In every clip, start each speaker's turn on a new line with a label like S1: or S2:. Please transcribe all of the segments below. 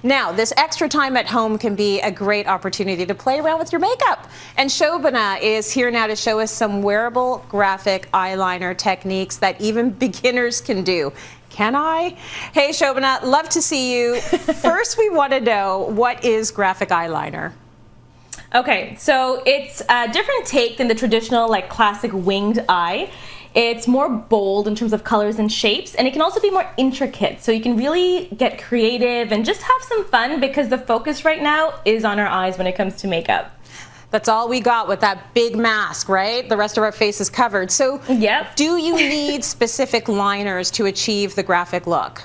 S1: Now, this extra time at home can be a great opportunity to play around with your makeup. And Shobana is here now to show us some wearable graphic eyeliner techniques that even beginners can do. Can I? Hey, Shobana, love to see you. First, we want to know, what is graphic eyeliner?
S2: Okay, so it's a different take than the traditional, like, classic winged eye. It's more bold in terms of colors and shapes, and it can also be more intricate. So you can really get creative and just have some fun, because the focus right now is on our eyes when it comes to makeup.
S1: That's all we got with that big mask, right? The rest of our face is covered. So
S2: yep.
S1: Do you need specific liners to achieve the graphic look?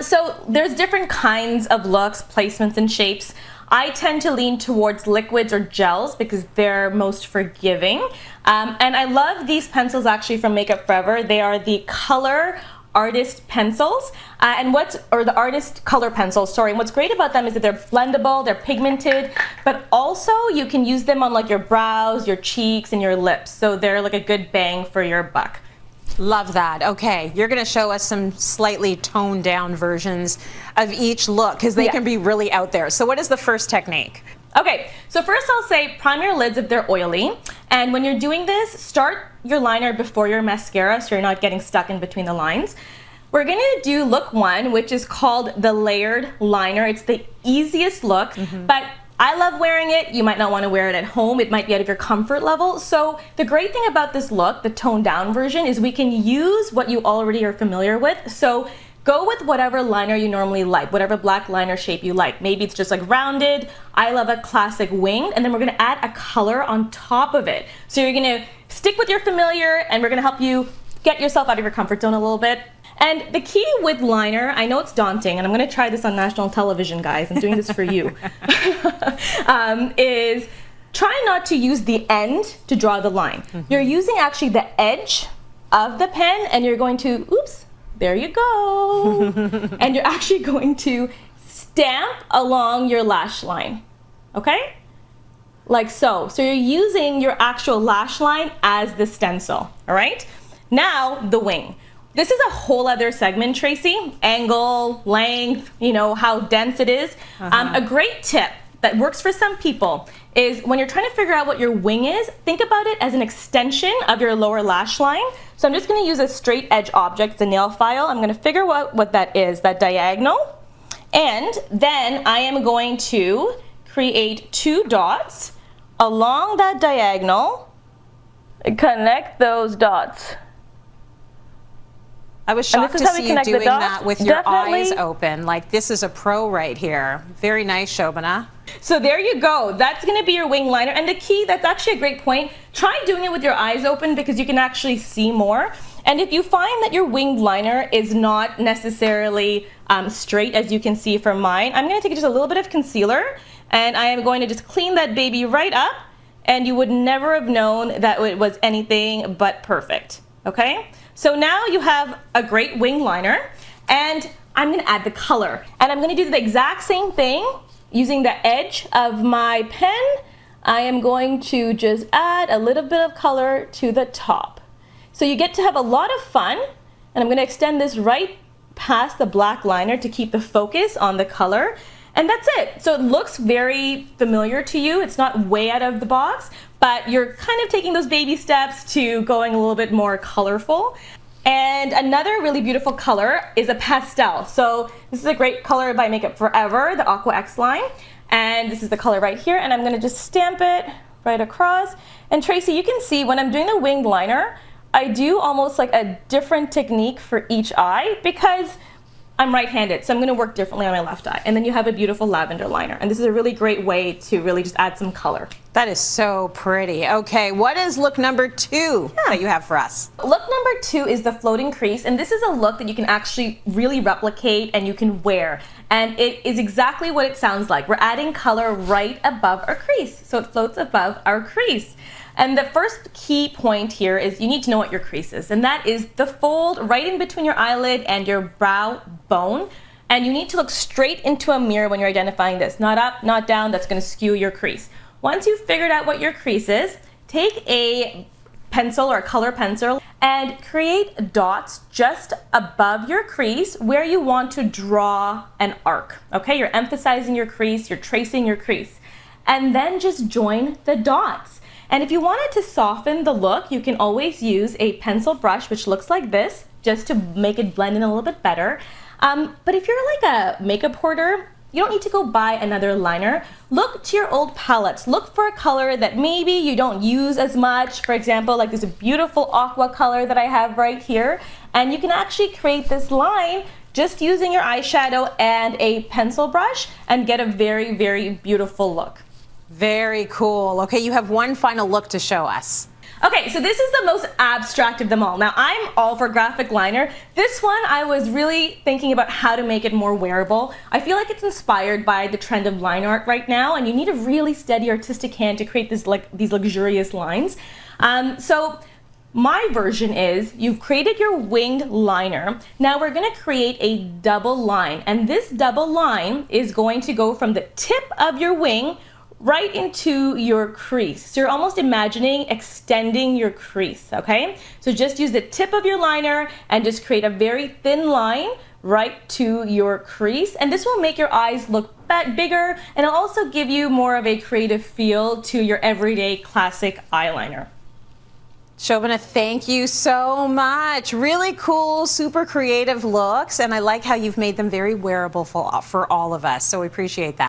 S2: So there's different kinds of looks, placements, and shapes. I tend to lean towards liquids or gels because they're most forgiving. And I love these pencils actually from Makeup Forever. They are the Color Artist pencils, or the Artist Color pencils, sorry. And what's great about them is that they're blendable, they're pigmented, but also you can use them on like your brows, your cheeks, and your lips. So they're like a good bang for your buck.
S1: Love that. Okay, you're going to show us some slightly toned down versions of each look, because they can be really out there. So what is the first technique?
S2: Okay, so first I'll say prime your lids if they're oily. And when you're doing this, start your liner before your mascara so you're not getting stuck in between the lines. We're going to do look one, which is called the layered liner. It's the easiest look, but I love wearing it. You might not want to wear it at home. It might be out of your comfort level. So the great thing about this look, the toned down version, is we can use what you already are familiar with. So go with whatever liner you normally like, whatever black liner shape you like. Maybe it's just like rounded. I love a classic winged, and then we're going to add a color on top of it. So you're going to stick with your familiar, and we're going to help you get yourself out of your comfort zone a little bit. And the key with liner, I know it's daunting, and I'm going to try this on national television, guys. I'm doing this for you. Is try not to use the end to draw the line. You're using actually the edge of the pen, and you're going to, oops, there you go. And you're actually going to stamp along your lash line, okay? Like so. So you're using your actual lash line as the stencil, all right? Now, the wing. This is a whole other segment, Tracy. Angle, length, you know, how dense it is. A great tip that works for some people is when you're trying to figure out what your wing is, think about it as an extension of your lower lash line. So I'm just going to use a straight edge object, the nail file. I'm going to figure out what that is, that diagonal. And then I am going to create 2 dots along that diagonal and connect those dots.
S1: I was shocked to see you doing that with your eyes open. Like, this is a pro right here. Very nice, Shobana.
S2: So there you go. That's going to be your wing liner. And the key, that's actually a great point. Try doing it with your eyes open because you can actually see more. And if you find that your winged liner is not necessarily straight, as you can see from mine, I'm going to take just a little bit of concealer, and I am going to just clean that baby right up, and you would never have known that it was anything but perfect. Okay? So now you have a great wing liner, and I'm going to add the color. And I'm going to do the exact same thing using the edge of my pen. I am going to just add a little bit of color to the top. So you get to have a lot of fun, and I'm going to extend this right past the black liner to keep the focus on the color. And that's it. So it looks very familiar to you. It's not way out of the box, but you're kind of taking those baby steps to going a little bit more colorful. And another really beautiful color is a pastel. So this is a great color by Makeup Forever, the Aqua X line. And this is the color right here. And I'm going to just stamp it right across. And Tracy, you can see when I'm doing the winged liner, I do almost like a different technique for each eye because I'm right-handed, so I'm going to work differently on my left eye. And then you have a beautiful lavender liner. And this is a really great way to really just add some color.
S1: That is so pretty. Okay, what is look number 2 that you have for us?
S2: Look number 2 is the floating crease. And this is a look that you can actually really replicate and you can wear. And it is exactly what it sounds like. We're adding color right above our crease. So it floats above our crease. And the first key point here is you need to know what your crease is. And that is the fold right in between your eyelid and your brow bone. And you need to look straight into a mirror when you're identifying this. Not up, not down. That's going to skew your crease. Once you've figured out what your crease is, take a pencil or a color pencil and create dots just above your crease where you want to draw an arc. Okay, you're emphasizing your crease, you're tracing your crease. And then just join the dots. And if you wanted to soften the look, you can always use a pencil brush, which looks like this, just to make it blend in a little bit better. But if you're like a makeup hoarder, you don't need to go buy another liner. Look to your old palettes. Look for a color that maybe you don't use as much. For example, like there's a beautiful aqua color that I have right here. And you can actually create this line just using your eyeshadow and a pencil brush and get a very, very beautiful look.
S1: Very cool. Okay, you have one final look to show us.
S2: Okay, so this is the most abstract of them all. Now, I'm all for graphic liner. This one, I was really thinking about how to make it more wearable. I feel like it's inspired by the trend of line art right now, and you need a really steady artistic hand to create these luxurious lines. So my version is you've created your winged liner. Now we're gonna create a double line, and this double line is going to go from the tip of your wing right into your crease. So you're almost imagining extending your crease, okay? So just use the tip of your liner and just create a very thin line right to your crease. And this will make your eyes look bigger, and it'll also give you more of a creative feel to your everyday classic eyeliner.
S1: Shobana, thank you so much. Really cool, super creative looks, and I like how you've made them very wearable for all of us, so we appreciate that.